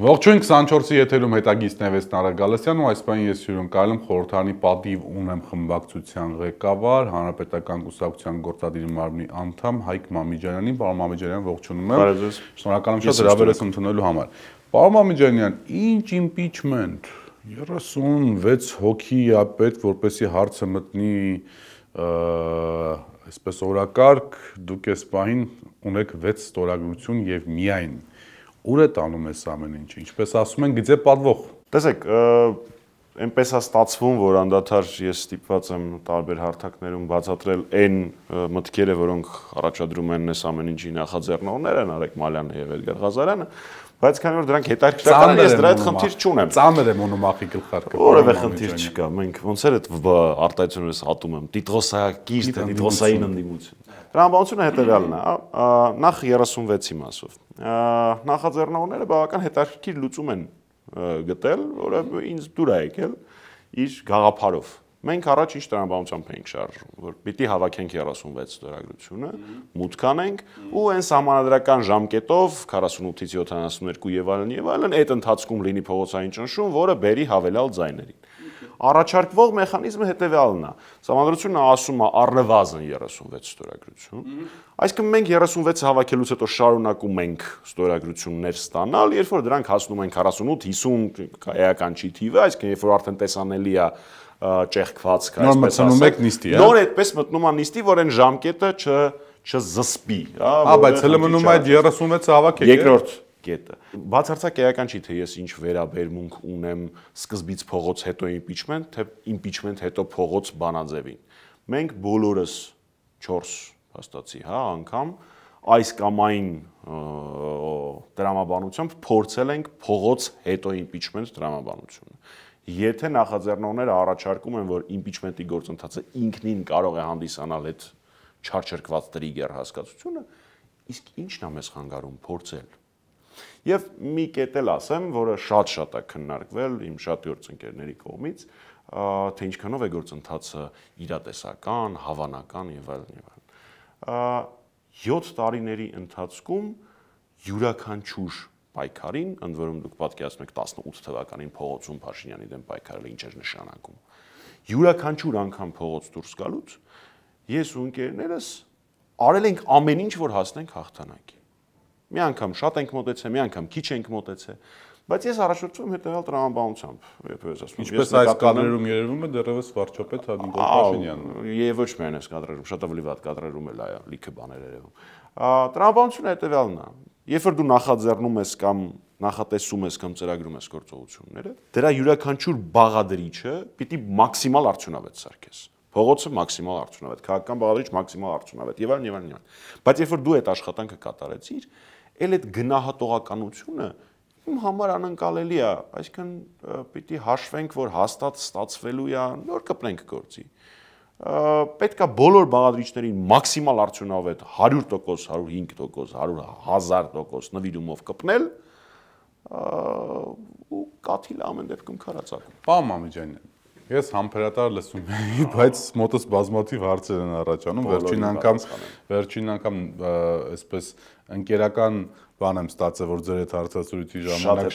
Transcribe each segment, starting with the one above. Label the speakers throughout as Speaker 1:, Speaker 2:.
Speaker 1: Ողջույն 24-ի եթերում հետագիծն է Վեստ Նարագալասյան ու այս պահին ես հյուրընկալում խորհրդարանի պատիվ ունեմ խմբակցության ղեկավար, Հանրապետական կուսակցության գործադիր մարմնի անդամ Հայկ Մամիջանյանին, պարոն Մամիջանյան, ողջունում եմ։ Շնորհակալ եմ շատ հրավերս ընդունելու համար։ Պարոն Մամիջանյան, ինչ impeachment 36 հոգի է պետք, որպեսզի հարցը մտնի այսպես օրակարգ, դուք այս պահին ունեք 6 ստորագրություն եւ միայն Ուր է տանում ես ամեն ինչը, ինչպես ասում են, գծե պատվող։
Speaker 2: Տեսեք, այնպես է ստացվում, որ անդադար ես ստիպված եմ տարբեր հարթակներում բացատրել այն մտքերը, որոնք առաջադրում են այս ամեն ինչի նախաձեռնողները, Նարեկ Մալյանը եւ Էդգար Ղազարյանը, բայց քանի որ դրանք հետաքրքրական են, ես դրա հետ խնդիր չունեմ։
Speaker 1: Ծանր է մոնոմախի գլխարկը։
Speaker 2: Որևէ խնդիր չկա, մենք ոնց էր այդ արտահայտությունները ատում եմ, տիտրոսակիստ, տիտրոսային ընդդիմություն։ Տրամաբանությունը հետևյալն է, նախ 36-ի մասով։ Նախաձեռնողները բավական հետաքրքիր լուծում են գտել, որը ինձ դուր է եկել իր գաղափարով։ Մենք առաջ ինչ տրամաբանությամբ ենք շարժվում, որ պիտի հավաքենք 36 ստորագրությունը, մուտք անենք ու այն սահմանադրական ժամկետով 48-ից 72 եւ այլն, այդ ընթացքում լինի փողոցային ճնշում, որը բերի հավելյալ ձայներին։ Առաջարկվող մեխանիզմը հետևյալն է։ Սահմանադրությունը ասում է առնվազն 36 ստորագրություն։ Այսինքն մենք 36-ը հավաքելուց հետո շարունակում ենք ստորագրություններ ստանալ, երբ որ դրանք հասնում են 48-50 էական չի թիվը, այսինքն երբ որ արդեն տեսանելի է ճեղքված,
Speaker 1: այսպես ասած, նիստի,
Speaker 2: նոր այդպես մտնում է նիստի, որ այն ժամկետը չզսպի,
Speaker 1: բայց հələ մնում է այդ 36-ը հավաքեք։
Speaker 2: Երկրորդ կետը։ Բացարձակ էական չի, թե ես ինչ վերաբերմունք ունեմ սկզբից փողոց հետո impeachment, թե impeachment հետո փողոց բանաձևին։ Մենք բոլորս 4 հաստատի, անգամ այս կամ այն տրամաբանությամբ փորձել ենք փողոց հետո impeachment տրամաբանությունը։ Եթե նախաձեռնողները առաջարկում են, որ impeachment-ի գործընթացը ինքնին կարող է հանդիսանալ այդ չարչրկված տրիգեր հասկացությունը, իսկ ի՞նչն է մեզ խանգարում փորձել։ Եվ մի կետ էլ ասեմ, որը շատ է քննարկվել իմ շատ գործընկերների կողմից, թե ինչքանով է գործընթացը իրատեսական, հավանական եւ այլն։ 7 տարիների ընթացքում յուրաքանչյուր պայքարին, ընդ որում դուք պատկերացնում եք 18 թվականին փողոցում Փաշինյանի դեմ պայքարել ինչ էր նշանակում։ Յուրաքանչյուր անգամ փողոց դուրս գալուց ես ու ընկերներս արել ենք ամեն ինչ, որ հասնենք հաղթանակի։ Մի անգամ շատ ենք մոտեցել, մի անգամ քիչ ենք մոտեցել, բայց ես առաջորդում եմ հետևյալ տրամաբանությամբ, երբ ես ասում եմ,
Speaker 1: ինչպես այս կադրերում երևում է դեռևս վարչապետ Նիկոլ Փաշինյանն է։
Speaker 2: Եվ ոչ միայն այս կադրերում, շատ ավելի վատ կադրերում էլ է լիքը բաներ երևում։ Տրամաբանությունը հետևյալն է. Երբ որ դու նախաձեռնում ես կամ նախատեսում ես կամ ծրագրում ես գործողությունները, դրա յուրաքանչյուր բաղադրիչը պիտի մաքսիմալ արդյունավետ սարքես։ Փողոցը մաքսիմալ արդյունավետ, քաղաքական բաղադրիչ մաքսիմալ արդյունավետ եւ այլն։ Բայց երբ որ դու այդ աշխատանքը կատարեցիր, էլ այդ գնահատողականությունը իմ համար անընկալելի է, այսինքն պիտի հաշվենք, որ հաստատ ստացվելու է, նոր կպնենք գործի։ Պետք է բոլոր բաղադրիչներին մաքսիմալ արդյունավետ 100%, 105%, 100,000% նվիրումով կպնել ու կաթիլը ամեն դեպքում քարացակում։
Speaker 1: Պարոն Մամիջանյան, ես համբերատար լսում եմ, բայց մոտս բազմաթիվ հարցեր են առաջանում, վերջին անգամ այսպես ընկերական բան եմ ստացել, որ ձեր այդ հարցազրույցի ժամանակ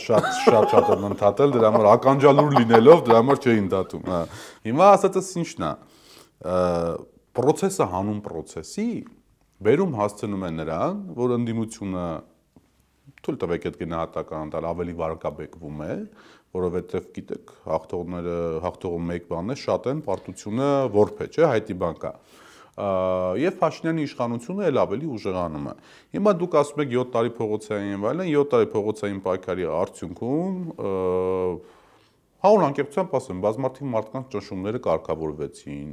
Speaker 1: շատ եմ ընդհատել, դրա համար ականջալուր լինելով դրա համար չէին դատում։ Հիմա ասածս ինչն է, process-ը հանուն process-ի բերում հասցնում է նրան, որ ընդդիմությունը թույլ տվեք այդ գնահատական տալ ավելի վարկաբեկվում է, որովհետև գիտեք, հաղթողը մեկ բանն է, շատ են, պարտությունը որբ է, չէ, հայտի բան կա։ Եվ Փաշինյանի իշխանությունը էլ ավելի ուժեղանում է։ Հիմա դուք ասում եք 7 տարի փողոցային եւ այլն, 7 տարի փողոցային պայքարի արդյունքում հանուն անկեղծությամբ ասեմ, բազմաթիվ մարդկանց ճնշումները կարգավորվեցին,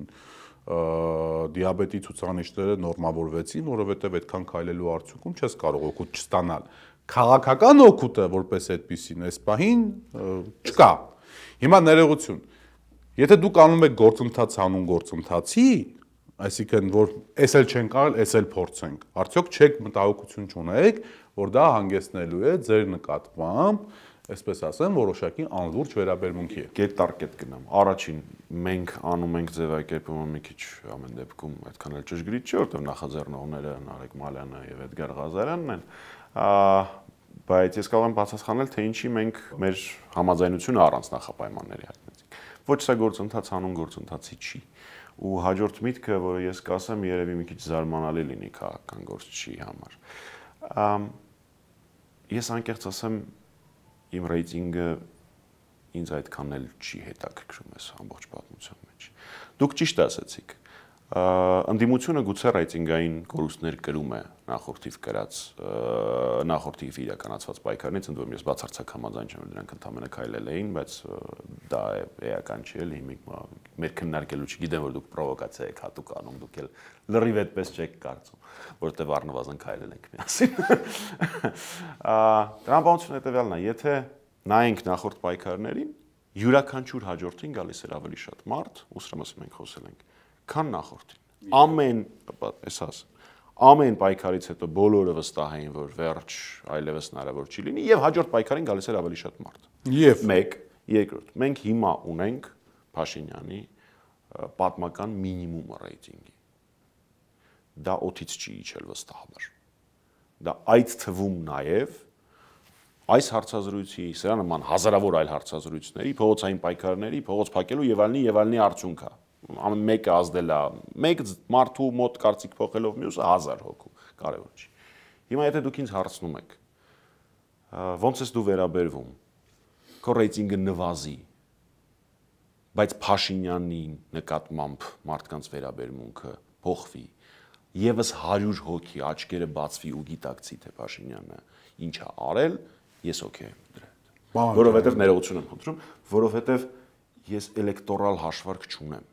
Speaker 1: դիաբետի ցուցանիշները նորմավորվեցին, որովհետև այդքան քայլելու արդյունքում չես կարող օգուտ չստանալ։ Քաղաքական օգուտը որպես այդպեսին այս պահին չկա։ Հիմա ներողություն։ Եթե դուք անում եք գործընթաց հանուն գործընթացի, այսինքն որ էս էլ չենք արել, էս էլ փորձենք, արդյոք չեք մտահոգություն չունեք, որ դա հանգեցնելու է ձեր նկատմամբ, այսպես ասեմ, որոշակի անլուրջ վերաբերմունքի։
Speaker 2: Կետ տար կետ գնամ։ Առաջին մենք անում ենք ձևակերպումը մի քիչ ամեն դեպքում այդքան էլ ճշգրիտ չէ, որտեղ նախաձեռնողները Նարեկ Մալյանը եւ Էդգար Ղազարյանն են, Բայց ես կարող եմ բացատրել, թե ինչի մենք մեր համաձայնությունը առանց նախապայմանների հայտնեցինք։ Ոչ սա գործընթաց հանուն գործընթացի չի։ Ու հաջորդ միտքը, որը ես կասեմ, երևի մի քիչ զարմանալի լինի քաղաքական գործչի համար։ Ես անկեղծ ասեմ, իմ ռեյտինգը ինձ այդքան էլ չի հետաքրքրում այս ամբողջ պատմության մեջ։ Դուք ճիշտ ասացիք։ Ընդդիմությունը գուցե ռեյտինգային կորուստներ կրում է նախորդիվ իրականացված պայքարներից, ընդ որում ես բացարձակ համաձայն չեմ, որ դրանք ընդհանրապես քայլել էին, բայց դա էական չի էլի, մեր քննարկելու չգիտեմ, որ դուք պրովոկացիա եք հատուկ անում, դուք էլ լրիվ այդպես չեք կարծում, որովհետև առնվազն քայլել ենք միասին։ Տրամաբանությունը հետևյալն է, եթե նայենք նախորդ պայքարներին, յուրաքանչյուր հաջորդին գալիս էր ավելի շատ մարդ, ուսրամս մենք խոսել ենք, քան նախորդին։ Ամեն պայքարից հետո բոլորը վստահ էին, որ վերջ այլևս հնարավոր չի լինի, եւ հաջորդ պայքարին գալիս էր ավելի շատ մարդ։
Speaker 1: Եվ
Speaker 2: մեկ, երկրորդ, մենք հիմա ունենք Փաշինյանի պատմական մինիմումը ռեյտինգի։ Դա օդից չի իջել վստահաբար։ Դա այդ թվում նաեւ այս հարցազրույցի, սրա նման հազարավոր այլ հարցազրույցների, փողոցային պայքարների, փողոց փակելու եւ այլնի արդյունքա։ Մեկը ազդել է, մեկ մարդու մոտ կարծիք փոխելով մյուսը 1000 հոգու, կարևոր չի։ Հիմա եթե դուք ինձ հարցնում եք, ոնց ես դու վերաբերվում, քո ռեյտինգը նվազի, բայց Փաշինյանի նկատմամբ մարդկանց վերաբերմունքը փոխվի, եւս 100 հոգի աչքերը բացվի ու գիտակցի, թե Փաշինյանը ինչ է արել, ես օքեյ եմ դրա հետ։ Որովհետեւ ներողություն եմ խնդրում, որովհետեւ ես էլեկտորալ հաշվարկ չունեմ։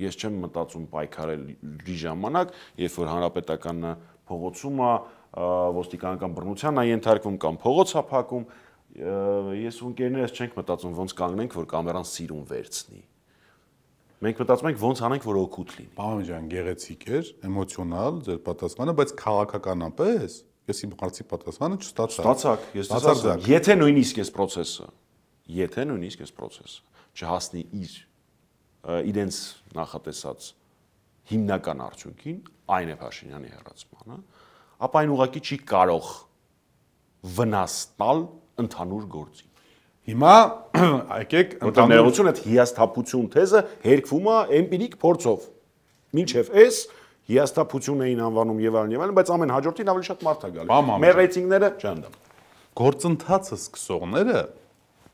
Speaker 2: Ես չեմ մտածում պայքարելի ժամանակ, երբ որ հանրապետականը փողոցում է, ոստիկանական բռնության է ենթարկվում կամ փողոց է փակում, ես ու ընկերներս չենք մտածում ոնց կանգնենք, որ կամերան սիրուն վերցնի։ Մենք մտածում ենք ոնց անենք, որ օգուտ լինի։
Speaker 1: Պարոն ջան, գեղեցիկ էր, էմոցիոնալ ձեր պատասխանը, բայց քաղաքականապես ես իմ հարցի պատասխանը չստացա։
Speaker 2: Ստացաք, ես ասացի, եթե նույնիսկ այս process-ը չհասնի իրենց նախատեսած հիմնական արդյունքին, այն է Փաշինյանի հեռացմանը, ապա այն ուղղակի չի կարող վնաս տալ ընդհանուր գործին։
Speaker 1: Հիմա եկեք
Speaker 2: ընդհանրություն այդ հիասթափություն թեզը հերկվում է էմպիրիկ փորձով։ Մինչև այս հիասթափություն էին անվանում եւ այլն, բայց ամեն հաջորդին ավելի շատ մարդ է գալիս։ Մեր ռեյտինգները չանդամ։
Speaker 1: Գործընթացը սկսողները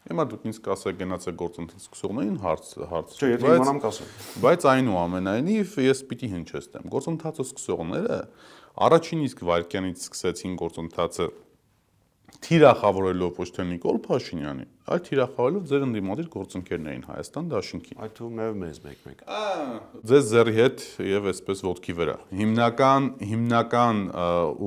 Speaker 1: Հիմա դուք ինձ կասեք գնացեք գործընթաց սկսողներին հարց։
Speaker 2: Չէ, եթե իմանամ կասեմ։
Speaker 1: Բայց այնուամենայնիվ ես պիտի հնչեցնեմ։ Գործընթացը սկսողները առաջին իսկ վայրկյանից սկսեցին գործընթացը թիրախավորելով ոչ թե Նիկոլ Փաշինյանին, այլ թիրախավորելով ձեր ընդդիմադիր գործընկերներին Հայաստան Դաշինքին։
Speaker 2: Այդ թվում նաև մեզ մեկ-մեկ։
Speaker 1: Ձեզ ձեռի հետ եւ այսպես ոտքի վրա։ Հիմնական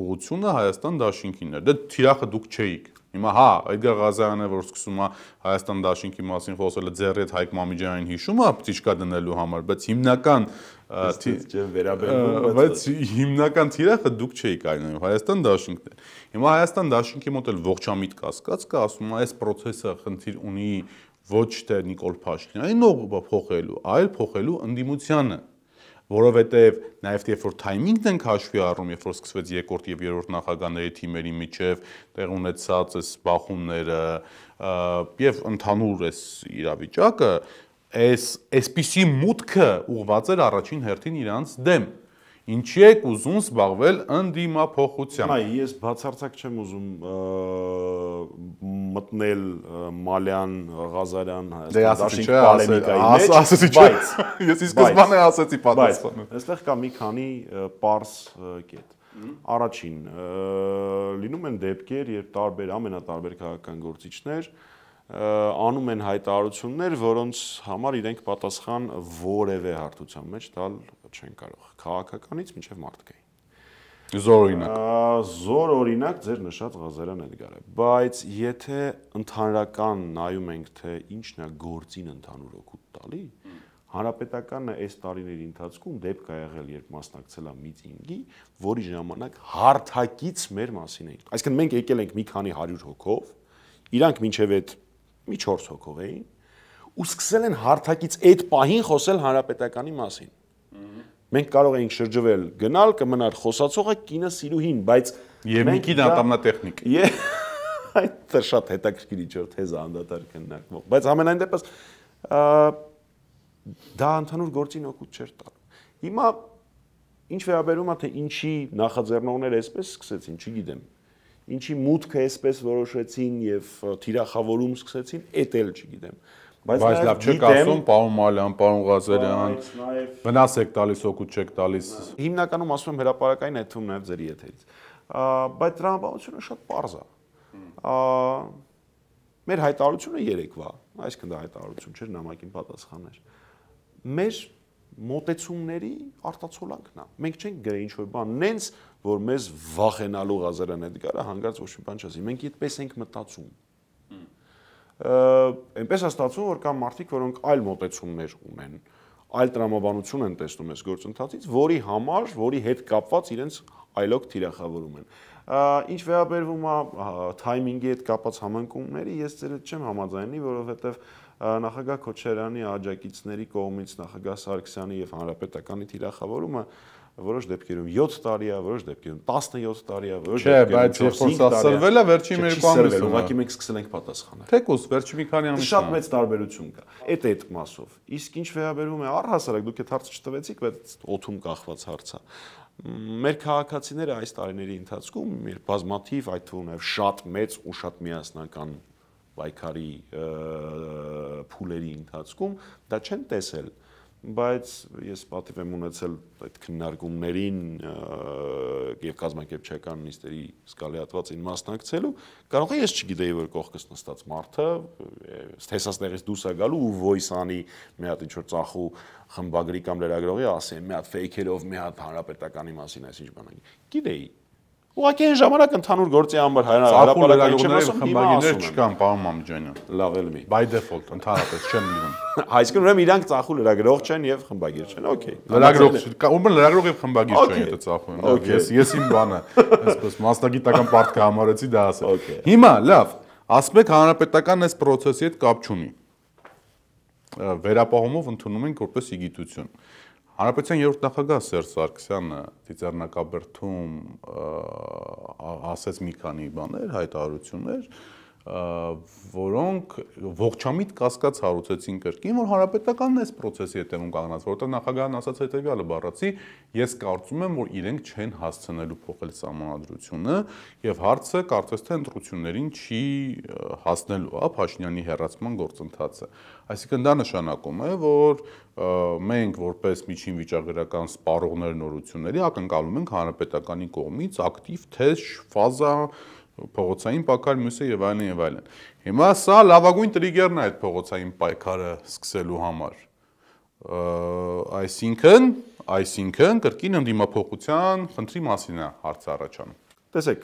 Speaker 1: ուղղությունը Հայաստան Դաշինքինն էր։ Դե թիրախը դուք չէիք։ Հիմա հա, Էդգար Ղազարյանը, որ սկսում է Հայաստան Դաշինքի մասին խոսել, ձեռի հետ Հայկ Մամիջյանին հիշում է պտիչկա դնելու համար, բայց հիմնական թիրախը դուք չէիք այլնայով Հայաստան Դաշինքն էր։ Հիմա Հայաստան Դաշինքի մոտ էլ ողջամիտ կասկած կա, ասում է, այս process-ը խնդիր ունի ոչ թե Նիկոլ Փաշինյանին փոխելու, այլ փոխելու ընդդիմությանը, որովհետև նաև երբ որ թայմինգն ենք հաշվի առնում, երբ որ սկսվեց երկրորդ եւ երրորդ նախագահների թիմերի միջև տեղ ունեցած այս բախումները եւ ընդհանուր այս իրավիճակը, այսպիսի մուտքը ուղղված էր առաջին հերթին իրանց դեմ։ Ինչի եք ուզում զբաղվել ընդդիմափոխությամբ։
Speaker 2: Այ ես բացարձակ չեմ ուզում մտնել Մալյան, Ղազարյան,
Speaker 1: Դաշինք պոլեմիկայի մեջ, բայց ես ի սկզբանե ասացի պատասխանը։
Speaker 2: Այստեղ կա մի քանի պարզ կետ։ Առաջին, լինում են դեպքեր, երբ ամենատարբեր քաղաքական գործիչներ անում են հայտարարություններ, որոնց համար իրենք պատասխան որևէ հարթության մեջ տալ չեն կարող։ Քաղաքականից մինչև մարդկային։ Զոր օրինակ ձեր նշած Ղազարյան Էդգարը, բայց եթե ընդհանրական նայում ենք, թե ինչն է գործին ընդհանուր օգուտ տալի, Հանրապետականը այս տարիների ընթացքում դեպք է եղել, երբ մասնակցել է միտինգի, որի ժամանակ հարթակից մեր մասին էին։ Այսինքն մենք եկել ենք մի քանի 100 հոգով, իրանք մինչև այդ մի 4 հոգով էին, ու սկսել են հարթակից այդ պահին խոսել Հանրապետականի մասին։ Մենք կարող էինք շրջվել, գնալ, կմնար խոսացողը կինը սիրուհին, բայց
Speaker 1: եւ մի կին ատամնատեխնիկ։
Speaker 2: Այդ շատ հետաքրքիր իջոր թեզը անդադար քննարկվող, բայց ամենայն դեպս դա ընդհանուր գործին օգուտ չէր տալու։ Հիմա ինչ վերաբերում է թե ինչի նախաձեռնողները այսպես սկսեցին, չգիտեմ։ Ինչի մուտքը այսպես որոշեցին եւ թիրախավորում սկսեցին, էդ էլ չգիտեմ։
Speaker 1: Բայց լավ չեք ասում, պարոն Մալյան, պարոն Ղազարյան, վնաս եք տալիս, օգուտ չեք տալիս։
Speaker 2: Հիմնականում ասում եմ հրապարակային այդ թվում նաեւ ձեր եթերից։ Բայց տրամաբանությունը շատ པարզ է։ Մեր հայտարարությունը երեկվա, այսինքն դա հայտարարություն չէր, նամակին պատասխան էր։ Մեր մոտեցումների արտացոլանքն է։ Մենք չենք գրել ինչ որ բան, նենց որ մեզ վախենալու Ղազարյան Էդգարը հանգարց ոչ մի բան չասի։ Մենք այդպես ենք մտածում։ Այնպես է ստացվում, որ կան մարդիկ, որոնք այլ մոտեցումներ ունեն, այլ տրամաբանություն են տեսնում այս գործընթացից, որի հետ կապված իրենց այլոք թիրախավորում են։ Ինչ վերաբերվում է թայմինգի հետ կապված համընկումների, ես ձեր հետ չեմ համաձայնի, որովհետև նախագահ Քոչարյանի աջակիցների կողմից նախագահ Սարգսյանի եւ հանրապետականի թիրախավորումը որոշ դեպքերում 7 տարի է, որոշ դեպքերում 17 տարի է, որոշ դեպքերում 5 տարի է։
Speaker 1: Սրվել է վերջին մի ամիսում։
Speaker 2: Ուղղակի մենք սկսել ենք պատասխանել։
Speaker 1: Թեկուզ վերջի մի քանի ամիս։
Speaker 2: Շատ մեծ տարբերություն կա։ Այդ մասով։ Իսկ ինչ վերաբերում է առհասարակ դուք այդ հարցը չտվեցիք, բայց օթում կախված հարց է։ Մեր քաղաքացիները այս տարիների ընթացքում մեր բազմաթիվ, այդ թվում նաև շատ մեծ ու շատ միասնական պայքարի փուլերի ընթացքում դա չեն տեսել, բայց ես պատիվ եմ ունեցել այդ քննարկումներին եւ կազմակերպչական նիստերի զգալի հատվածին մասնակցելու, կարող է ես չգիտեի, որ կողքս նստած մարդը ստեսաստեղից դուրս է գալու ու voice անի մի հատ ինչ-որ ծախու խմբագրի կամ լրագրողի ասի, մի հատ fake-երով մի հատ հանրապետականի մասին այսինչ բան անի։ Գիտեի։ Ուղղակի այն ժամանակ ընդհանուր գործի համար
Speaker 1: հրապարակային չեմ ասում, խմբագիրներ չկան, պարոն Մամջանյան։
Speaker 2: Լավ էլ մի։
Speaker 1: By default ընդհանրապես չեմ լինում։
Speaker 2: Այսինքն ուրեմն իրանք ծախու լրագրող չեն եւ խմբագիր չեն, օքեյ։
Speaker 1: Լրագրող, ուրեմն լրագրող եւ խմբագիր չեն, եթե ծախում են։ Ես իմ բանը, այսպես մասնագիտական պարտքը համարեցի դա ասել։ Հիմա լավ, ասում եք հանրապետական այս process-ի հետ կապ չունի։ Վերապահումով ընդունում ենք որպես իգիտություն։ Հանրապետության երրորդ նախագահ Սերժ Սարգսյանը Ծիծեռնակաբերդում ասեց մի քանի բաներ, հայտարարություններ, որոնք ողջամիտ կասկած հարուցեցին կրկին, որ հանրապետականն այս process-ի հետևում կանգնած, որովհետև նախագահն ասաց հետևյալը բառացի, ես կարծում եմ, որ իրենք չեն հասցնելու փոխել սահմանադրությունը եւ հարցը կարծես թե ընտրություններին չի հասնելու, Փաշինյանի հեռացման գործընթացը։ Այսինքն դա նշանակում է, որ մենք որպես միջին վիճակագրական սպառողներ նորությունների ակնկալում ենք հանրապետականի կողմից ակտիվ թեժ ֆազա փողոցային պայքար մյուսը եւ այլն եւ այլն։ Հիմա սա լավագույն տրիգերն է այդ փողոցային պայքարը սկսելու համար։ Այսինքն կրկին ընդդիմափոխության խնդրի մասին է հարցը առաջանում։
Speaker 2: Տեսեք,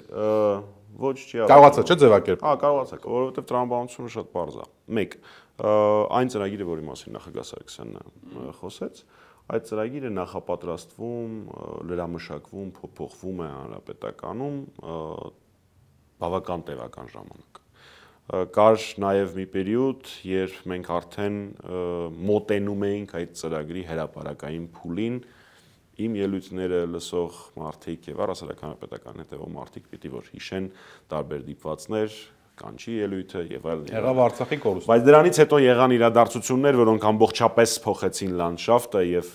Speaker 2: ոչ չի
Speaker 1: Կարողացա, չէ՞ ձևակերպ։
Speaker 2: Կարողացաք, որովհետեւ տրամաբանությունը շատ པարզ է։ 1. Այն ծրագիրը, որի մասին նախագահ Սարգսյանը խոսեց, այդ ծրագիրը նախապատրաստվում, լրամշակվում, փոփոխվում է հանրապետականում բավական տևական ժամանակ։ Կար նաև մի պերիոդ, երբ մենք արդեն մոտենում էինք այդ ծրագրի հրապարակային փուլին, իմ ելույթները լսող մարդիկ եւ առհասարակ հանրապետական հետևող մարդիկ պիտի որ հիշեն տարբեր դիպվածներ, կանչի ելույթը եւ այլն։
Speaker 1: Եղավ Արցախի կորուստ։
Speaker 2: Բայց դրանից հետո եղան իրադարձություններ, որոնք ամբողջապես փոխեցին լանդշաֆտը եւ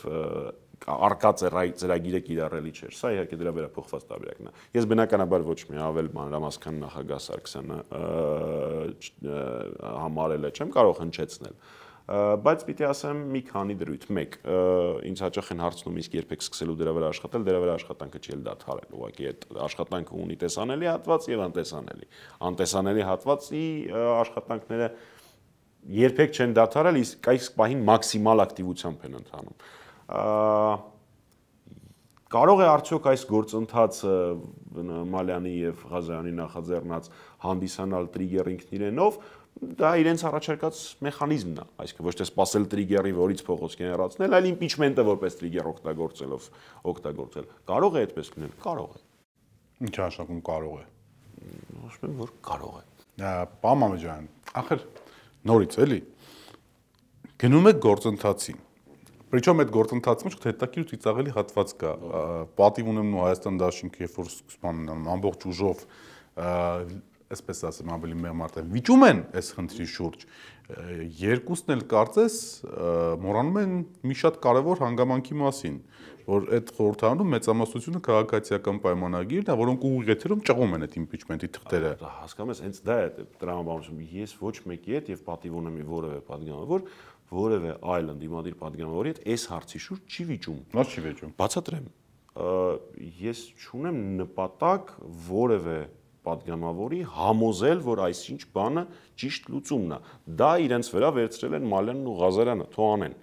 Speaker 2: արկա ծրագիրը կիրառելի չէր։ Սա իհարկե դրա վերափոխված տարբերակն է։ Ես բնականաբար ոչ մի ավել մանրամասքան նախագահ Սարգսյանը համարել չեմ կարող հնչեցնել, բայց պիտի ասեմ մի քանի դրույթ։ 1. Ինձ հաճախ են հարցնում, իսկ երբ եք սկսելու դրա վրա աշխատել, դրա վրա աշխատանքը չի դադարել։ Ուղղակի այդ աշխատանքը ունի տեսանելի հատված եւ անտեսանելի։ Անտեսանելի հատվածի աշխատանքները երբեք չեն դադարել, իսկ այս պահին մաքսիմալ ակտիվությամբ են ընթանում։ Կարող է արդյոք այս գործընթացը Մալյանի եւ Ղազարյանի նախաձեռնած հանդիսանալ տրիգեր ինքն իրենով, դա իրենց առաջարկած մեխանիզմն է, այսինքն ոչ թե սпасել տրիգերի, որից փողոց գեներացնել, այլ իմպիչմենտը որպես տրիգեր օգտագործել։ Կարող է այդպես լինել, կարող է։
Speaker 1: Ինչ նշանակում կարող է։
Speaker 2: Ասում եմ, որ կարող է։
Speaker 1: Պարոն Մամեջյան, ախր նորից էլի գնում եք գործընթացին։ Причем այդ գործընթացում շատ հետաքրքիր ու ծիծաղելի հատված կա։ Պատիվ ունեմ նո Հայաստան դաշինքը, երբ որ սկսման ամբողջ ուժով այսպես ասեմ, ավելի մեղմ արդեն վիճում են այս խնդրի շուրջ, երկուսն էլ կարծես մոռանում են մի շատ կարևոր հանգամանքի մասին, որ այդ խորհրդարանում մեծամասնությունը քաղաքացիական պայմանագիրն է, որոնք ուղիղ եթերում ճղում են այդ իմպիչմենտի թղթերը։
Speaker 2: Հասկանում ես, հենց դա է տրամաբանությունը։ Ես ոչ մեկի հետ եւ պատիվ ունեմ որևէ падգամավոր, որևէ այլ ընդդիմադիր падգամավորի հետ այս հարցի շուրջ չի վիճում։
Speaker 1: Ոչ չի վիճում։
Speaker 2: Բացատրեմ։ Ես չունեմ նպատակ որևէ падգամավորի համոզել, որ այսինչ բանը ճիշտ լուծումն է։ Դա իրենց վրա վերցրել են Մալյանն ու Ղազարյանը, թող անեն։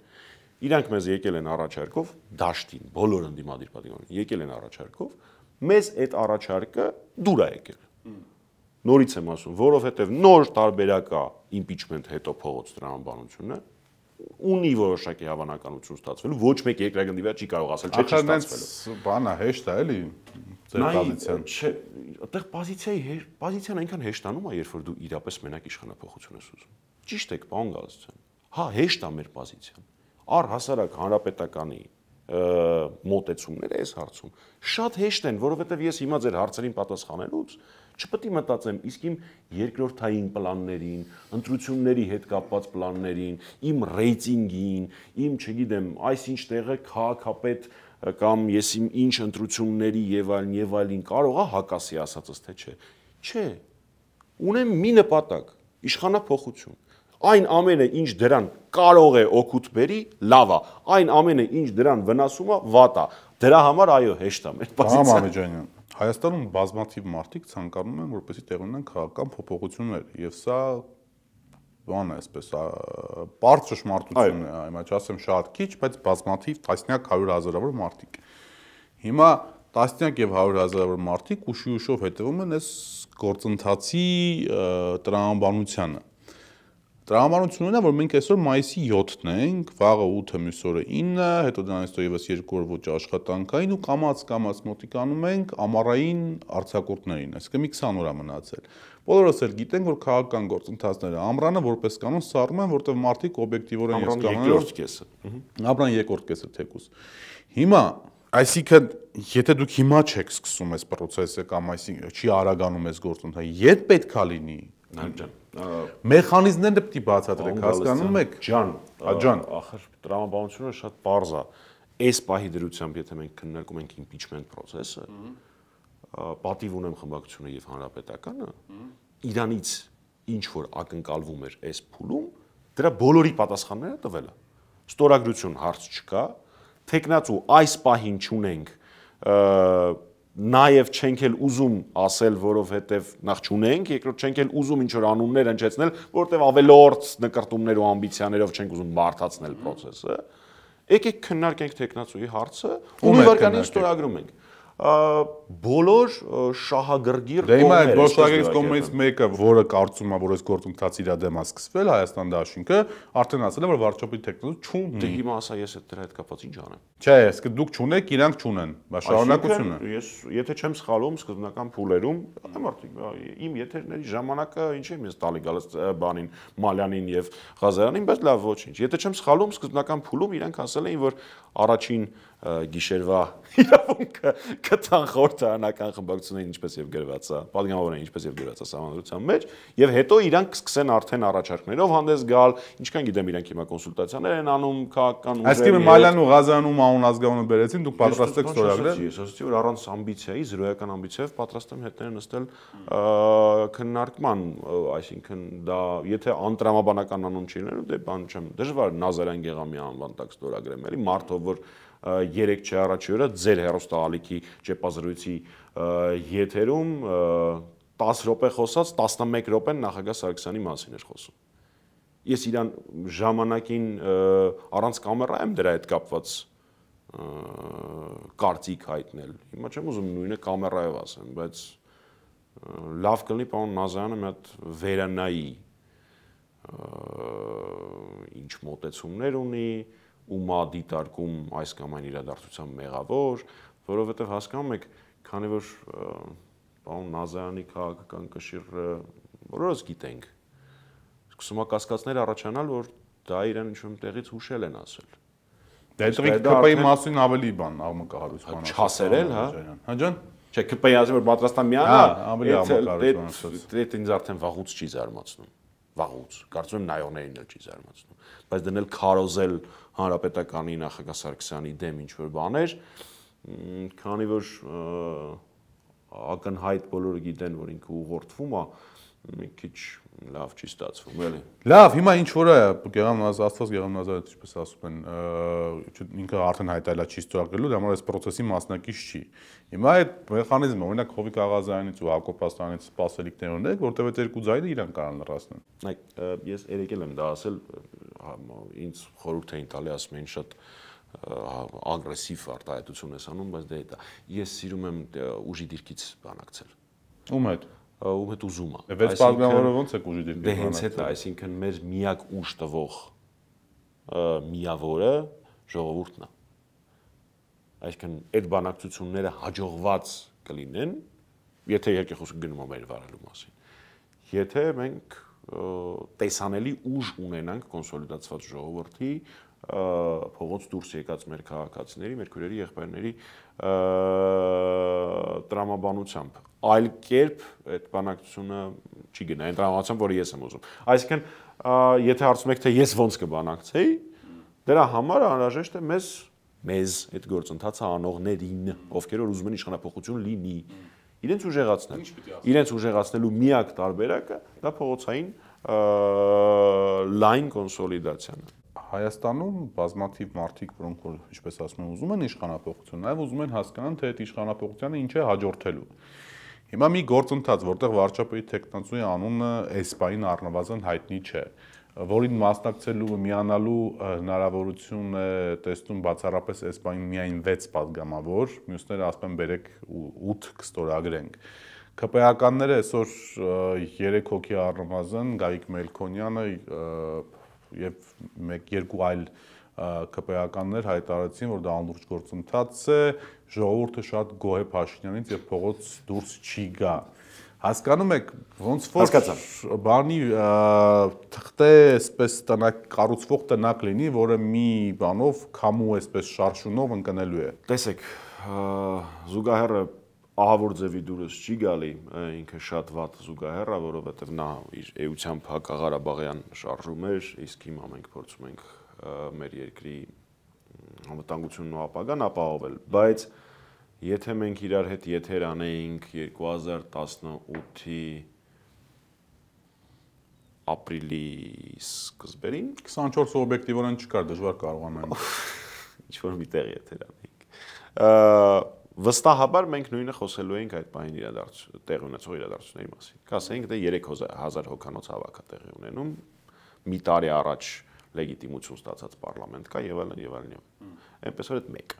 Speaker 2: Իրանք մեզ եկել են առաջարկով, դաշտին, բոլոր ընդդիմադիր падգամավորները եկել են առաջարկով, մեզ այդ առաջարկը դուր է եկել։ Նորից եմ ասում, որովհետև նոր տարբերակ է իմպիչմենտ հետո փողոց տրամաբանությունը, ունի որոշակի հավանականություն ստացվելու, ոչ մեկ երկրագնդի վրա չի կարող ասել, չէ, չի ստացվելու։
Speaker 1: Բանա հեշտ է, էլի, ձեր պոզիցիան։
Speaker 2: Չէ, այդտեղ պոզիցիան այնքան հեշտանում է, երբ որ դու իրապես մենակ իշխանափոխություն ես ուզում։ Ճիշտ եք, պարոն Գալստյան։ Հա, հեշտ է մեր պոզիցիան։ Առհասարակ հանրապետականի մոտեցումները այս հարցում շատ հեշտ են, որովհետև ես հիմա ձեր հարցերին պատասխանելուց չպետք է մտածեմ, իսկ իմ երկրորդային պլաններին, ընտրությունների հետ կապված պլաններին, իմ ռեյտինգին, իմ, չգիտեմ, այսինչ տեղը քաղաքապետ կամ ես իմ ինչ ընտրությունների եւ այլն կարող է հակասի ասածս թե չէ։ Չէ։ Ունեմ մի նպատակ՝ իշխանափոխություն։ Այն ամենը, ինչ դրան կարող է օգուտ բերի, լավ է։ Այն ամենը, ինչ դրան վնասում է, վատ է։ Դրա համար այո, հեշտ է մեր պոզիցիան։
Speaker 1: Համամեջանյան։ Հայաստանում բազմաթիվ մարդիկ ցանկանում են, որպեսզի տեղ ունենան քաղաքական փոփոխություններ, եւ սա բան է, այսպես բարձ ճշմարտություն է, հիմա չասեմ շատ քիչ, բայց բազմաթիվ տասնյակ 100,000-ավոր մարդիկ։ Հիմա տասնյակ եւ 100,000-ավոր մարդիկ ուշի-ուշով հետևում են այս գործընթացի տրամաբանությանը։ Տրամաբանությունն է, որ մենք այսօր մայիսի 7-ն ենք, վաղը 8-ը, մյուս օրը 9-ը, հետո դրանից հետո եւս 2 օր ոչ աշխատանքային ու կամաց մոտիկանում ենք ամառային արձակուրդներին, այսինքն մի 20 օր է մնացել։ Բոլորս էլ գիտենք, որ քաղաքական գործընթացները ամռանը որպես կանոն սառում են, որտեղ մարդիկ օբյեկտիվորեն ես կանոն ամռան երկրորդ կեսը թեկուս։ Հիմա, այսինքն, եթե դուք հիմա չեք սկսում այս process-ը կամ այսինքն չի արագանում այս գործընթացը, երբ պետք է լինի։ Մեխանիզմները պետք է բացատրեք, հասկանում եք։
Speaker 2: Ջան,
Speaker 1: ախր
Speaker 2: տրամաբանությունը շատ պարզ է։ Այս պահի դրությամբ, եթե մենք քննարկում ենք impeachment process-ը, պատիվ ունեմ խմբակցությունը եւ հանրապետականը, իրանից ինչ որ ակնկալվում էր այս փուլում, դրա բոլորի պատասխանները տվել է։ Ստորագրություն հարց չկա, տեխնացու այս պահին չունենք, նաև չենք էլ ուզում ասել, որովհետև նախ չունենք, երկրորդ չենք էլ ուզում ինչ որ անուններ հնչեցնել, որովհետև ավելորդ նկարտումներ ու ամբիցիաներով չենք ուզում բարթացնել process-ը։ Եկեք քննարկենք տեխնացուի հարցը, ու մի վարքանին ստորագրում ենք։ Բոլոր շահագրգիռ
Speaker 1: կողմերը։ Դե հիմա այդ բոլոր շահագրգիռ կողմերից մեկը, որը կարծում է, որ այս գործընթացը իր դեմ է սկսվել, Հայաստան դաշինքը, արդեն ասել է, որ վարչապետի տեխնացու չունի։
Speaker 2: Դե հիմա ասա ես այդ դրա հետ կապված ինչ անեմ։
Speaker 1: Չէ, իսկ դուք չունեք, իրանք չունեն։ Բա շարունակությունը։
Speaker 2: Ես եթե չեմ սխալվում, սկզբնական փուլերում, իմ եթերների ժամանակը ինչ եմ ես տալի գալիս բանին, Մալյանին եւ Ղազարյանին, բայց լավ ոչինչ։ Եթե չեմ սխալվում, սկզբնական փուլում իրանք ասել էին, որ առաջին գիշերվա իրավունքը կտան խորհրդարանական խմբակցություններին ինչպես եւ գրված է, падգամավորներին ինչպես եւ գրված է համանդրության մեջ, եւ հետո իրանք սկսեն արդեն առաջարկներով հանդես գալ, ինչքան գիտեմ իրանք հիմա կոնսուլտացիաներ են անում քաղաքական ուժերի հետ։
Speaker 1: Այսինքն Մալյանն ու Ղազարյանում անուն ազգանունը բերեցին, դուք պատրաստ եք ստորագրել։
Speaker 2: Ես ասացի, որ առանց ամբիցիայի, զրոյական ամբիցիայով պատրաստ եմ հետները նստել քննարկման, այսինքն դա եթե անտրամաբանական անուն չի լինելու, դե բան չեմ, դժվար Նազարյան Գեղամի անվան տակ ստորագրեմ, էլի մարդով որ 3 չէ առաջի օրը ձեր հեռուստաալիքի ճեպազրույցի եթերում 10 րոպե խոսած 11 րոպեն նախագահ Սարգսյանի մասին էր խոսում։ Ես իրան ժամանակին առանց կամերա եմ դրա հետ կապված կարծիք հայտնել։ Հիմա չեմ ուզում նույնը կամերայով ասեմ, բայց լավ կլինի պարոն Նազարյանը մի հատ վերանայի ինչ մոտեցումներ ունի, ում է դիտարկում այս կամ այն իրադարձության մեղավոր, որովհետև հասկանում եք, քանի որ պարոն Նազարյանի քաղաքական կշիռը բոլորս գիտենք, սկսում է կասկածներ առաջանալ, որ դա իրեն ինչ-որ տեղից հուշել են ասել։
Speaker 1: Դա ԿՊ-ի մասին ավելի բան աղմկահարույց բան։
Speaker 2: Չասերել, հա։
Speaker 1: Հա ջան։
Speaker 2: Չէ, ԿՊ-ի ասի որ պատրաստան միանա,
Speaker 1: ավելի համակարգություն
Speaker 2: դա ինձ արդեն վաղուց չի զարմացնում։ Վաղուց։ Կարծում եմ նայողներին էլ չի զարմացնում։ Բայց դնել քարոզել հանրապետականի նախագահ Սարգսյանի դեմ ինչ որ բաներ, քանի որ ակնհայտ բոլորը գիտեն, որ ինքը ուղղորդվում է, մի քիչ լավ չի ստացվում, էլի։
Speaker 1: Լավ, հիմա ինչ որ է, Աստված Գեղամնազարը ինչպես ասում են, ինքը արդեն հայտարարել չի ստորագրելու, դա համար այս process-ի մասնակից չի։ Հիմա այդ մեխանիզմը, օրինակ Հովիկ Աղազյանից ու Հակոբ Ասլանյանից սպասելիքներ ունեք, որտեղ այդ երկու ձայնը իրան կարան լրացնեն։
Speaker 2: Ես երեկել եմ դա ասել, ինձ խորհուրդ էին տալի, ասում էին շատ ագրեսիվ արտահայտություն ես անում, բայց դա է դա։ Ես սիրում եմ ուժի դիրքից բանակցել։
Speaker 1: Ում հետ։
Speaker 2: Ում հետ ուզում է։
Speaker 1: Վեց պատգամավորը ոնց է ուժի դիրքից։
Speaker 2: Դե հենց այդ է, այսինքն մեր միակ ուժ տվող միավորը ժողովուրդն է։ Այսինքն այդ բանակցությունները հաջողված կլինեն, եթե երկխոսքը գնում է մեր վարելու մասին։ Եթե մենք տեսանելի ուժ ունենանք կոնսոլիդացված ժողովրդի փողոց դուրս եկած մեր քաղաքացիների, մեր քույրերի, եղբայրների տրամաբանությամբ, այլ կերպ այդ բանակցությունը չի գնա, այն տրամաբանությամբ, որը ես եմ ուզում։ Այսինքն, եթե հարցում եք, թե ես ոնց կբանակցեի, դրա համար անհրաժեշտ է մեզ այդ գործընթացը անողներին, ովքեր որ ուզում են իշխանապողություն լինի, իրենց ուժեղացնել։ Իրենց ուժեղացնելու միակ տարբերակը դա փողոցային լայն կոնսոլիդացիան է։
Speaker 1: Հայաստանում բազմաթիվ մարդիկ, որոնք որ ինչպես ասում են, ուզում են իշխանապողություն, նաև ուզում են հասկանան, թե այդ իշխանապողությանը ինչ է հաջորդելու։ Հիմա մի գործընթաց, որտեղ վարչապետի տեխնացուի անունը էսպային առնվազն հայտնի չէ, որին մասնակցելու միանալու հնարավորություն է տեսնում բացառապես էսպային միայն 6 падգամավոր, մյուսները ասում են բերեք 8 կստորագրենք։ ԿՊ-ականները այսօր 3 հոգի առնվազն Գայիկ Մելքոնյանը եւ 1-2 այլ ԿՊ-ականներ հայտարարեցին, որ դա անլուրջ գործընթաց է, ժողովուրդը շատ գոհ է Փաշինյանից եւ փողոց դուրս չի գա։ Հասկանում եք, ոնց որ բանի թղթե այսպես տնակ կառուցվող տնակ լինի, որը մի բանով քամու այսպես շարժունով ընկնելու է։
Speaker 2: Տեսեք, զուգահեռը ահավոր ձևի դուրս չի գալի, ինքը շատ վատ զուգահեռ է, որովհետև նա իր էությամբ հակաղարաբաղյան շարժում էր, իսկ հիմա մենք փորձում ենք մեր երկրի անվտանգությունն ու ապագան ապահովել, բայց եթե մենք իրար հետ եթեր անեինք 2018-ի ապրիլի սկզբերին
Speaker 1: 24 օբյեկտիվորեն չկար, դժվար կարողանանք
Speaker 2: ինչ-որ մի տեղ եթեր անեինք վստահաբար մենք նույնը խոսելու էինք այդ պահին տեղի ունեցող իրադարձությունների մասին։ Կասեինք, դե 3000 հոգանոց հավաք է տեղի ունենում, մի տարի առաջ լեգիտիմություն ստացած պարլամենտ կա եւ այլն եւ այլն։ Այնպես որ այդ մեկը։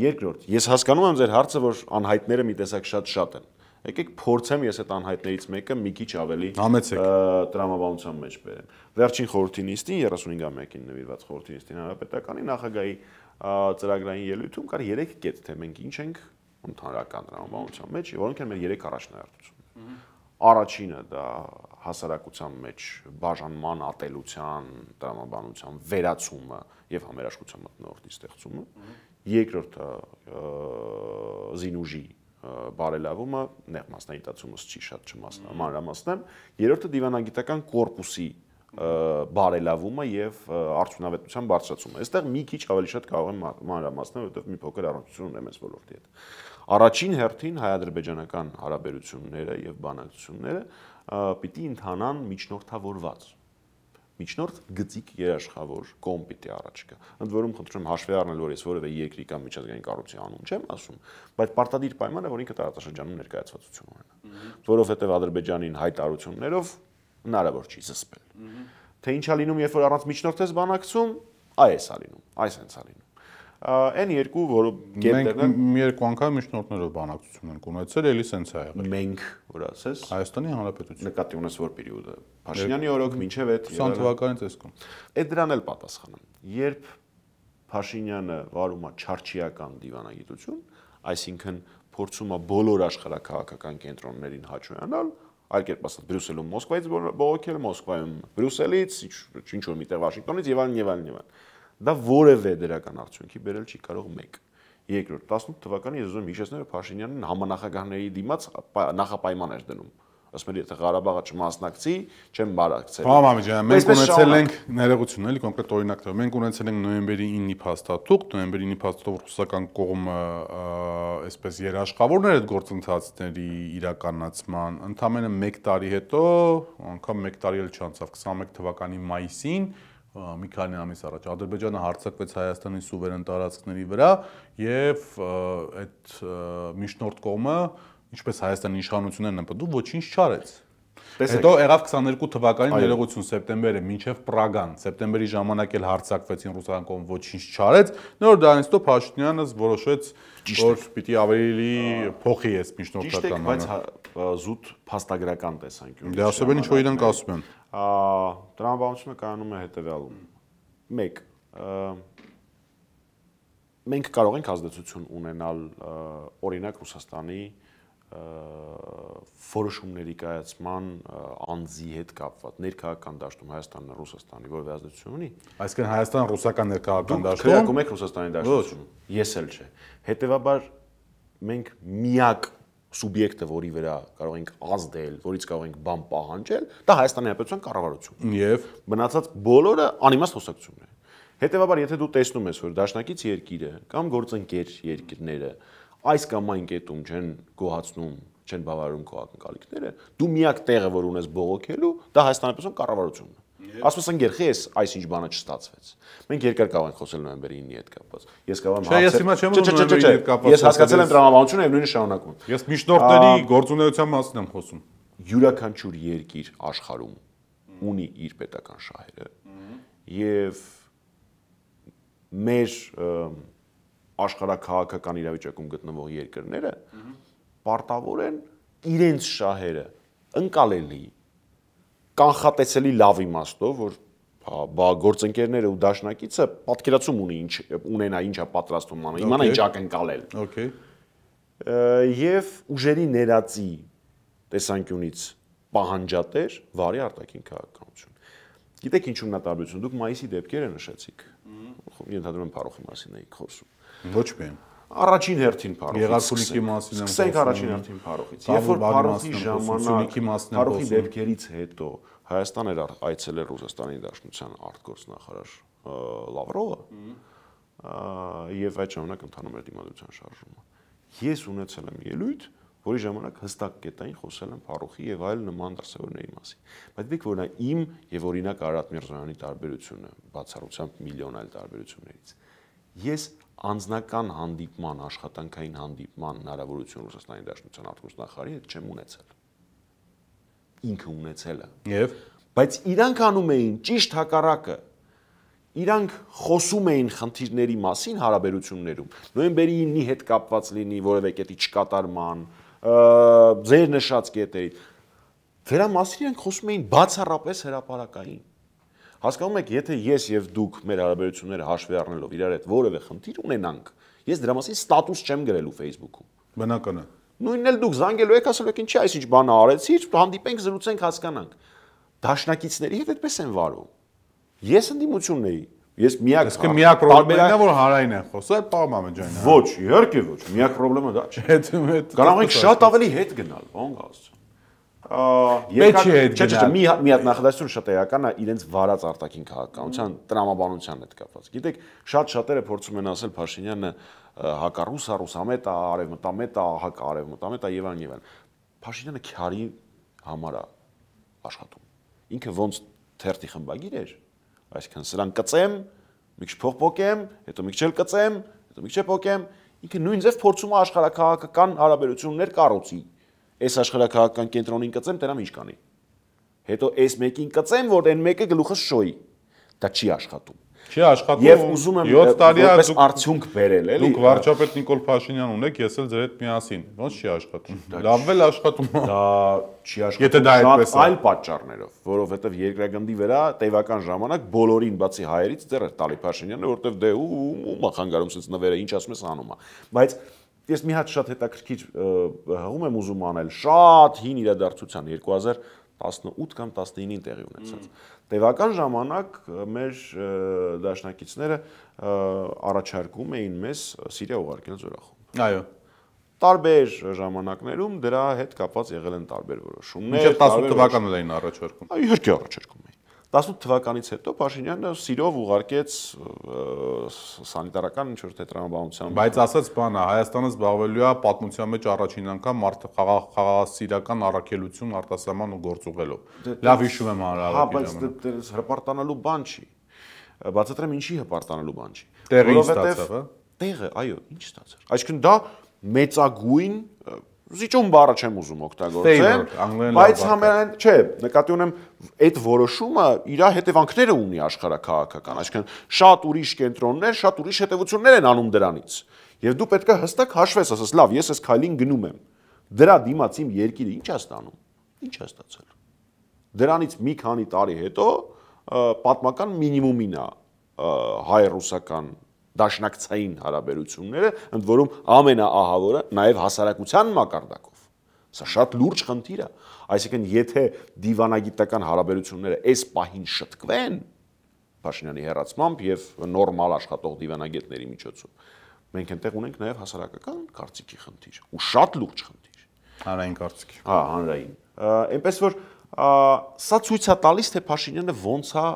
Speaker 2: Երկրորդ, ես հասկանում եմ ձեր հարցը, որ անհայտները մի տեսակ շատ են։ Եկեք փորձեմ ես այդ անհայտներից մեկը մի քիչ ավելի տրամաբանության մեջ բերեմ։ Վերջին խորհրդի նիստին 35-ամյակին նվիրված խորհրդի նիստին հանրապետականի նախագահի ծրագրային ելույթում կար 3 կետ, թե մենք ինչ ենք ընդհանրական տրամաբանության մեջ, որոնք են մեր 3 առաջնահերթությունները։ Առաջինը դա հասարակության մեջ բաժանման, ատելության, տրամաբանության վերացումը եւ համերաշխության մթնոլորտի ստեղծումը։ Երկրորդը զինուժի բարելավումը, նեղ մասնագիտացումս չի շատ չմանրամասնեմ, երրորդը դիվանագիտական կորպուսի բարելավումը եւ արդյունավետության բարձրացումը։ Այստեղ մի քիչ ավելի շատ կարող եմ մանրամասնել, որովհետեւ մի փոքր առնչություն ունեմ այս ոլորտի հետ։ Առաջին հերթին հայ-ադրբեջանական հարաբերությունները եւ բանակցությունները պիտի ընթանան միջնորդավորված։ Միջնորդ գծիկ երաշխավոր կողմ պիտի առաջ գա։ Ընդ որում խնդրում եմ հաշվի առնել, որ ես որևէ երկրի կամ միջազգային կառույցի անուն չեմ ասում, բայց պարտադիր պայման է, որ ինքը տարածաշրջանում ներկայացվածություն ունենա։ Որովհետև Ադրբեջանին հայտարարություններով հնարավոր չի զսպել։ Թե ինչա լինում, երբ որ առանց միջնորդես բանակցում, այս է լինում, այս հենց է լինում։ Այն երկու, որը
Speaker 1: կետերն են, մի երկու անգամ միջնորդներով բանակցություն են ունեցել, էլի սենց է եղել։
Speaker 2: Մենք, որ ասես,
Speaker 1: Հայաստանի Հանրապետություն։
Speaker 2: Նկատի ունես որ պերիոդը։ Փաշինյանի օրոք մինչև այդ
Speaker 1: 20 թվականից այսքան։
Speaker 2: Այդ դրան էլ պատասխանեմ։ Երբ Փաշինյանը վարում է չարչիական դիվանագիտություն, այսինքն փորձում է բոլոր աշխարհակաղակական կենտրոններին հաճոյանալ, այլ կերպ ասած Բրյուսելում Մոսկվայից բողոքել, Մոսկվայում Բրյուսելից, ինչ որ միտեղ Վաշինգտոնից եւ այլն եւ այլն եւ այլն։ Դա որևէ դրական արդյունքի բերել չի կարող մեկ։ Երկրորդ 18 թվականի ես ուզում եմ հիշեցնել, որ Փաշինյանն համանախագահների դիմաց նախապայման էր դնում։ Ասում էր, եթե Ղարաբաղը չմասնակցի, չեմ բարակցել։
Speaker 1: Պարոն ջան, մենք ունեցել ենք ներողություն, էլի կոնկրետ օրինակ տամ։ Մենք ունեցել ենք նոյեմբերի 9-ի փաստաթուղթ, նոյեմբերի 9-ի փաստաթուղթով ռուսական կողմը այսպես երաշխավորներ այդ գործընթացների իրականացման, ընդամենը 1 տարի հետո, անգամ 1 տարի էլ չանցավ, 21 թվականի մայիսին մի քանի ամիս առաջ Ադրբեջանը հարձակվեց Հայաստանի սուվերեն տարածքների վրա եւ այդ միջնորդ կողմը ինչպես Հայաստանի իշխանություններն են պատու ոչինչ չարեց։ Հետո եղավ 22 թվականին ներողություն սեպտեմբերը մինչև Պրագան, սեպտեմբերի ժամանակ էլ հարձակվեցին ռուսական կողմ ոչինչ չարեց, նոր դրանից հետո Փաշինյանը որոշեց, որ պիտի ավելի փոխի այս միջնորդական
Speaker 2: բայց զուտ փաստագրական տեսանկյունից։
Speaker 1: Դե ասում են ինչ որ իրենք ասում են։
Speaker 2: Տրամաբանությունը կայանում է հետևյալում։ 1. Մենք կարող ենք ազդեցություն ունենալ օրինակ Ռուսաստանի որոշումների կայացման անձի հետ կապված ներքաղաքական դաշտում Հայաստանն Ռուսաստանի որևէ ազդեցություն ունի։
Speaker 1: Այսինքն Հայաստանը ռուսական ներքաղաքական դաշտում
Speaker 2: քրեակում եք Ռուսաստանի դաշտում։ Ես էլ չէ։ Հետևաբար մենք միակ սուբյեկտը, որի վրա կարող ենք ազդել, որից կարող ենք բան պահանջել, դա Հայաստանի Հանրապետության կառավարությունն է։ Եվ մնացած բոլորը անիմաստ խոսակցություն է։ Հետևաբար, եթե դու տեսնում ես, որ դաշնակից երկիրը կամ գործընկեր երկիրները այս կամ այն կետում չեն գոհացնում, չեն բավարարում քո ակնկալիքները, դու միակ տեղը, որ ունես բողոքելու, դա Հայաստանի Հանրապետության կառավարությունն է։ Ասում ես ընկերխի, այս ինչ բանը չստացվեց։ Մենք երկար կարող ենք խոսել նոյեմբերի 9-ի հետ կապված։ Ես կարող եմ
Speaker 1: Ես հիմա չեմ ուզում նոյեմբերի հետ կապված։
Speaker 2: Ես հասկացել եմ տրամաբանությունը եւ նույնը շարունակում։
Speaker 1: Ես միջնորդների գործունեության մասին եմ խոսում։
Speaker 2: Յուրաքանչյուր երկիր աշխարհում ունի իր պետական շահերը եւ մեր աշխարհաքաղաքական իրավիճակում գտնվող երկրները պարտավոր են իրենց շահերը ընկալելի կանխատեսելի լավ իմաստով, որ գործընկերները ու դաշնակիցը պատկերացում ունենա ինչա պատրաստվում անը, իմանա ինչ ակնկալել։
Speaker 1: Okay։
Speaker 2: Եվ ուժերի ներածի տեսանկյունից պահանջատեր վարի արտաքին քաղաքականություն։ Գիտեք ինչու՞մն է տարբերությունը։ Դուք մայիսի դեպքերը նշեցիք։ Ենթադրում եմ Փարոխի մասին եք խոսում։
Speaker 1: Ոչ միայն։
Speaker 2: Առաջին հերթին Փարոխի։
Speaker 1: Գեղարքունիքի մասին եմ խոսում։
Speaker 2: Սկսենք առաջին հերթին Փարոխից։ Երբ որ Փարոխի ժամանակ Փարոխի դեպքերից հետո Հայաստան էր այցելել Ռուսաստանի Դաշնության արտգործնախարար Լավրովը, եւ այդ ժամանակ ընթանում էր դիմադրության շարժումը։ Ես ունեցել եմ ելույթ, որի ժամանակ հստակ կետային խոսել եմ Փարոխի եւ այլ նման դրսևորումների մասին։ Բայց դուք որ նա իմ եւ օրինակ Արարատ Միրզոյանի տարբերությունը, բացառությամբ միլիոն այլ տարբերություններից։ Ես անձնական հանդիպման, աշխատանքային հանդիպման հնարավորություն Ռուսաստանի Դաշնության արտգործնախարարի հետ չեմ ունեցել։ Ինքը ունեցել է։
Speaker 1: Եվ
Speaker 2: բայց իրանք անում էին ճիշտ հակառակը։ Իրանք խոսում էին խնդիրների մասին հարաբերություններում։ Նոյեմբերի 9-ի հետ կապված լինի որևէ կետի չկատարման, ձեր նշած կետերի։ Դրա մասին իրանք խոսում էին բացառապես հրապարակային։ Հասկանում եք, եթե ես եւ դուք մեր հարաբերությունները հաշվի առնելով իրար հետ որևէ խնդիր ունենանք, ես դրա մասին ստատուս չեմ գրելու Facebook-ում։
Speaker 1: Բնական է։
Speaker 2: Նույնն էլ դուք զանգելու եք, ասելու եք, ինչի այսինչ բանը արեցիր, հանդիպենք, զրուցենք, հասկանանք։ Դաշնակիցների հետ այդպես են վարում։ Ես ընդդիմությունն էի։ Ես միակ
Speaker 1: պրոբլեմն է, որ հարային են խոսել, պարոն Մամեջյան։
Speaker 2: Ոչ, իհարկե ոչ։ Միակ պրոբլեմը դա չէ։ Կարող ենք շատ ավելի հետ գնալ, ո՞ն գաս։ Մի հատ նախադասություն շատ էական է իրենց վարած արտաքին քաղաքականության տրամաբանության հետ կապված։ Գիտեք, շատ-շատերը փորձում են ասել Փաշինյանը հակառուսա, ռուսամետ է, արևմտամետ է, հակարևմտամետ է եւ այլն։ Փաշինյանը քյարի համար է աշխատում։ Ինքը ոնց թերթի խմբագիր էր, այսինքն սրան կծեմ, մի քիչ փող փոկեմ, հետո մի քիչ էլ կծեմ, հետո մի քիչ փոկեմ, ինքը նույն ձև փորձում է աշխարհաքաղաքական հարաբերություններ կառուցի։ Այս աշխարհաքաղաքական կենտրոնին կծեմ, դրանով ինչ կանի։ Հետո այս մեկին կծեմ, որ այն մեկը գլուխս շոյի։ Դա չի աշխատում։
Speaker 1: Չի աշխատում։
Speaker 2: Եվ ուզում եմ
Speaker 1: 7 տարի
Speaker 2: որպես արդյունք բերել, էլի։
Speaker 1: Դուք վարչապետ Նիկոլ Փաշինյան ունեք, ես էլ ձեր հետ միասին։ Ոնց չի աշխատում։ Լավ էլ աշխատում։
Speaker 2: Դա չի աշխատում շատ այլ պատճառներով, որովհետև երկրագնդի վրա տևական ժամանակ բոլորին բացի հայերից դեռ էր տալի Փաշինյանը, որովհետև դե ու խանգարում sense նվերը ինչ ասում ես անում է։ Բայց ես մի հատ շատ հետաքրքիր հղում եմ ուզում անել շատ հին իրադարձության 18 կամ 19-ին տեղի ունեցած։ Տևական ժամանակ մեր դաշնակիցները առաջարկում էին մեզ Սիրիա ուղարկել զորախումբ։
Speaker 1: Այո։
Speaker 2: Տարբեր ժամանակներում դրա հետ կապված եղել են տարբեր որոշումներ։
Speaker 1: Մինչև 18 թվականն էին առաջարկում։
Speaker 2: Այո, իհարկե առաջարկում էին։ 18 թվականից հետո Փաշինյանը Սիրիով ուղարկեց սանիտարական ինչ-որ թե տրամաբանությամբ։
Speaker 1: Բայց ասած բանը, Հայաստանը զբաղվելու է պատմության մեջ առաջին անգամ խաղաղասիրական առաքելություն արտասահման ու գործուղելով։ Լավ հիշում եմ հանրահավաքի ժամանակ։
Speaker 2: Հա, բայց հպարտանալու բան չի։ Բացատրեմ ինչի հպարտանալու բան չի։
Speaker 1: Տեղը ինչ ստացավ, հա։
Speaker 2: Տեղը, այո, ինչ ստացավ։ Այսինքն դա մեծագույն զիջում բառը չեմ ուզում օգտագործել, բայց համենայն, չէ, նկատի ունեմ այդ որոշումը իր հետևանքները ունի աշխարհաքաղաքական, այսինքն շատ ուրիշ կենտրոններ, շատ ուրիշ հետևություններ են անում դրանից։ Եվ դու պետք է հստակ հաշվես, ասես, լավ, ես այս քայլին գնում եմ։ Դրա դիմաց իմ երկիրը ինչ է ստանում։ Ինչ է ստացել։ Դրանից մի քանի տարի հետո պատմական մինիմումին է հայ-ռուսական դաշնակցային հարաբերությունները, ընդ որում ամենաահավորը նաև հասարակության մակարդակով։ Սա շատ լուրջ խնդիր է։ Այսինքն, եթե դիվանագիտական հարաբերությունները այս պահին շտկվեն Փաշինյանի հեռացմամբ եւ նորմալ աշխատող դիվանագետների միջոցով, մենք այնտեղ ունենք նաև հասարակական կարծիքի խնդիր ու շատ լուրջ խնդիր։
Speaker 1: Հանրային կարծիքի։
Speaker 2: Հա, հանրային։ Այնպես որ սա ցույց է տալիս, թե Փաշինյանը ոնց է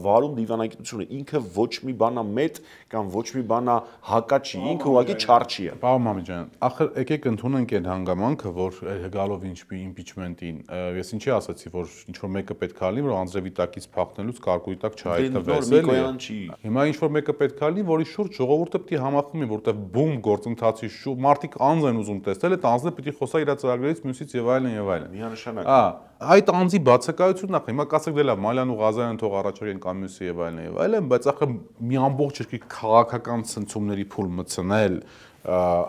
Speaker 2: վարում դիվանագիտությունը, ինքը ոչ մի բանա մեծ կամ ոչ մի բանա հակաչի, ինքը ուղղակի չարչի է։
Speaker 1: Պարոն Մամեջյան, ախր եկեք ընդունենք այն հանգամանքը, որ գալով իմպիչմենտին, ես ինչի ասացի, որ ինչ որ մեկը պետք է լինի, որ անձրևի տակից փախնելուց կարկուի տակ չհայտնվես, էլի։ Հիմա ինչ որ մեկը պետք է լինի, որի շուրջ ժողովուրդը պետք է համախմբի, որտեղ բում գործընթացի շուրջ մարդիկ անձ են ուզում տեսնել, այդ անձը պետք է խոսա իր ծրագրերից, մյուսից եւ այլն եւ այլն։
Speaker 2: Միանշանակ։
Speaker 1: Այդ անձի բացակայությունն է, հիմա կասեք դե լավ, Մալյան ու Ղազարյանը թող առաջարկեն կամ մյուսը եւ այլն, բայց ախր մի ամբողջ երկրի քաղաքական ցնցումների փուլ մտցնել,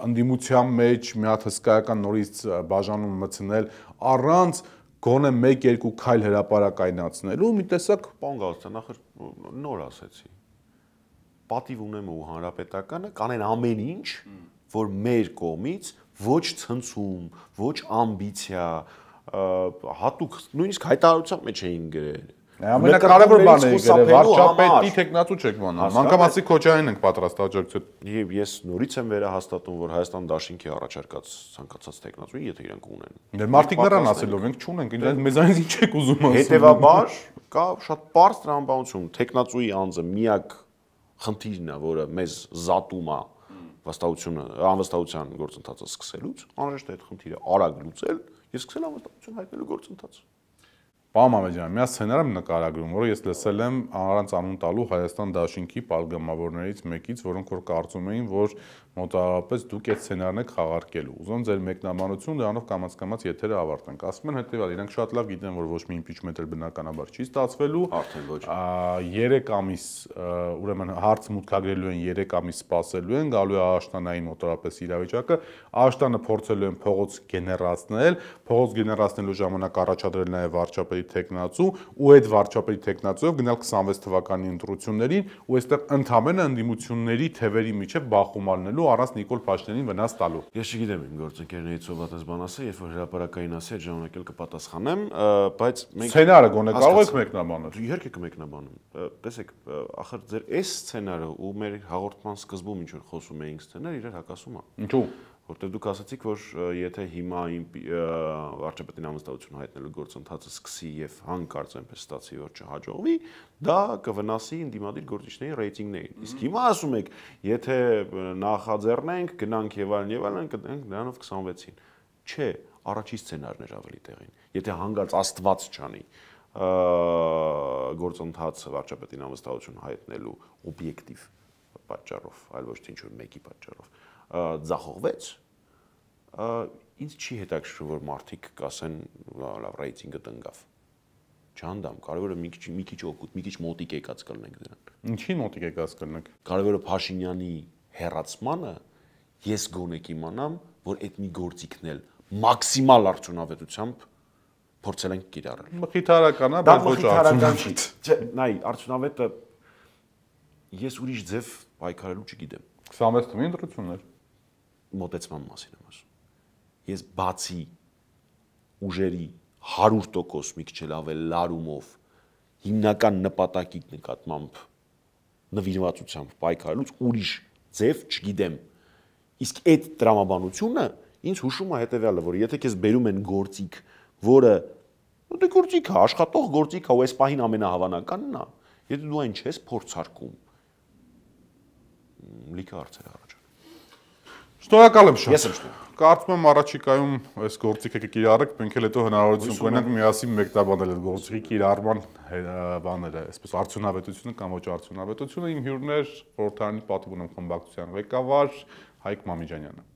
Speaker 1: ընդդիմության մեջ մի հատ հսկայական նորից բաժանում մտցնել առանց գոնե 1-2 քայլ հրապարակայնացնելու մի տեսակ
Speaker 2: Պարոն Գալստյան, ախր նոր ասեցի։ Պատիվ ունեմ ու հանրապետականը կանեն ամեն ինչ, որ մեր կողմից ոչ ցնցում, ոչ ամբիցիա, հատուկ նույնիսկ հայտարարության մեջ էին գրել։
Speaker 1: Ամենակարևոր բանը է գրել, վարչապետի տեխնացու չեք մոռանում։ Մանկամասի Քոչարյանն ենք պատրաստ աջակցել։
Speaker 2: Եվ ես նորից եմ վերահաստատում, որ Հայաստան դաշինքի առաջարկած ցանկացած տեխնացու, եթե իրենք ունեն։
Speaker 1: Դե մարդիկ նրան ասելով ենք, չունենք, մեզանից ինչ եք ուզում ասել։
Speaker 2: Հետևաբար կա շատ པարզ տրամաբանություն, տեխնացուի անձը միակ խնդիրն է, որը մեզ զատում է անվստահության գործընթացը սկսելուց, անհրաժեշտ է այդ խնդիրը արագ լուծել եւ սկսել անվստահություն հայտնելու գործընթացը։
Speaker 1: Պարոն Մամեջյան, մի սցենար եմ նկարագրում, որը ես լսել եմ առանց անուն տալու Հայաստան դաշինքի падգամավորներից մեկից, որոնք որ կարծում էին, որ մոտավորապես դուք այդ սցենարն եք խաղարկելու։ Ուզում ձեր մեկնաբանություն դրանով կամաց-կամաց եթերը ավարտենք։ Ասում են հետեւյալ, իրենք շատ լավ գիտեն, որ ոչ մի իմպիչմենտ էլ բնականաբար չի ստացվելու։
Speaker 2: Արդեն ոչ։
Speaker 1: 3 ամիս, ուրեմն հարց մուտքագրելու են 3 ամիս սպասելու են, գալու է աշտանային մոտավորապես իրավիճակը, աշտանը փորձելու են փողոց գեներացնել, փողոց գեներացնելու ժամանակ առաջադրել նաև վարչապետի տեխնացու ու այդ վարչապետի տեխնացուով գնալ 26 թվականի ընտրություններին ու այստեղ ընդհանրապես ընդդիմությունների թևերի միջև բախում առնելու առանց Նիկոլ Փաշինյանին վնաս տալու։
Speaker 2: Ես չգիտեմ իմ գործընկերներից ով այդպես բան ասել, երբ որ հրապարակային ասի, այդ ժամանակ էլ կպատասխանեմ, բայց մենք
Speaker 1: սցենարը գոնե կարող եք մեկնաբանել։
Speaker 2: Իհարկե կմեկնաբանում։ Տեսեք, ախր ձեր այս սցենարը ու մեր հաղորդման սկզբում ինչ որ խոսում էինք սցենար իրար հակասում է։
Speaker 1: Ինչու՞։
Speaker 2: Որտեղ դուք ասացիք, որ եթե հիմա վարչապետին անվստահություն հայտնելու գործընթացը սկսի եւ հանկարծ այնպես ստացի, որ չհաջողվի, դա կվնասի ընդդիմադիր գործիչների ռեյտինգներին։ Իսկ հիմա ասում եք, եթե նախաձեռնենք, գնանք եւ այլն, կդենք նրանով 26-ին։ Չէ, առաջի սցենարն էր ավելի տեղին։ Եթե հանկարծ Աստված չանի գործընթացը վարչապետին անվստահություն հայտնելու օբյեկտիվ պատճառով, այլ ոչ թե ինչ-որ մեկի պատճառով ձախողվեց, ինձ չի հետաքրքրում, որ մարդիկ կասեն, լավ, ռեյտինգը տնկավ։ Չանդամ, կարևորը մի քիչ օգուտ, մի քիչ մոտիկ եկած կլնենք դրան։
Speaker 1: Ինչի մոտիկ եկած կլնենք։
Speaker 2: Կարևորը Փաշինյանի հեռացմանը ես գոնե կիմանամ, որ այդ մի գործիքն էլ մաքսիմալ արդյունավետությամբ փորձել ենք կիրառել։
Speaker 1: Մխիթարական է, բայց ոչ
Speaker 2: արդյունավետ։ Չէ, նայ, արդյունավետը ես ուրիշ ձև պայքարելու չգիտեմ։
Speaker 1: 26 թվականի ընտրություններ
Speaker 2: մոտեցման մասին եմ ասում։ Ես բացի ուժերի 100% մի քիչ ավելի լարումով հիմնական նպատակի նկատմամբ նվիրվածությամբ պայքարելուց ուրիշ ձև չգիտեմ։ Իսկ այդ տրամաբանությունը ինձ հուշում է հետևյալը, որ եթե քեզ բերում են գործիք, որը դե գործիք է, աշխատող գործիք է, ու այս պահին ամենահավանականն է, եթե դու այն չես փորձարկում, լիքը հարցեր առաջ։
Speaker 1: Շնորհակալ եմ շատ։
Speaker 2: Ես եմ շնորհակալ։
Speaker 1: Կարծում եմ առաջիկայում այս գործիքը կկիրառեք, մենք էլ հետո հնարավորություն կունենանք միասին մեկնաբանել այդ գործիքի կիրառման բաները, այսպես արդյունավետությունը կամ ոչ արդյունավետությունը։ Իմ հյուրն էր խորհրդարանի պատիվ ունեմ խմբակցության ղեկավար Հայկ Մամիջանյանը։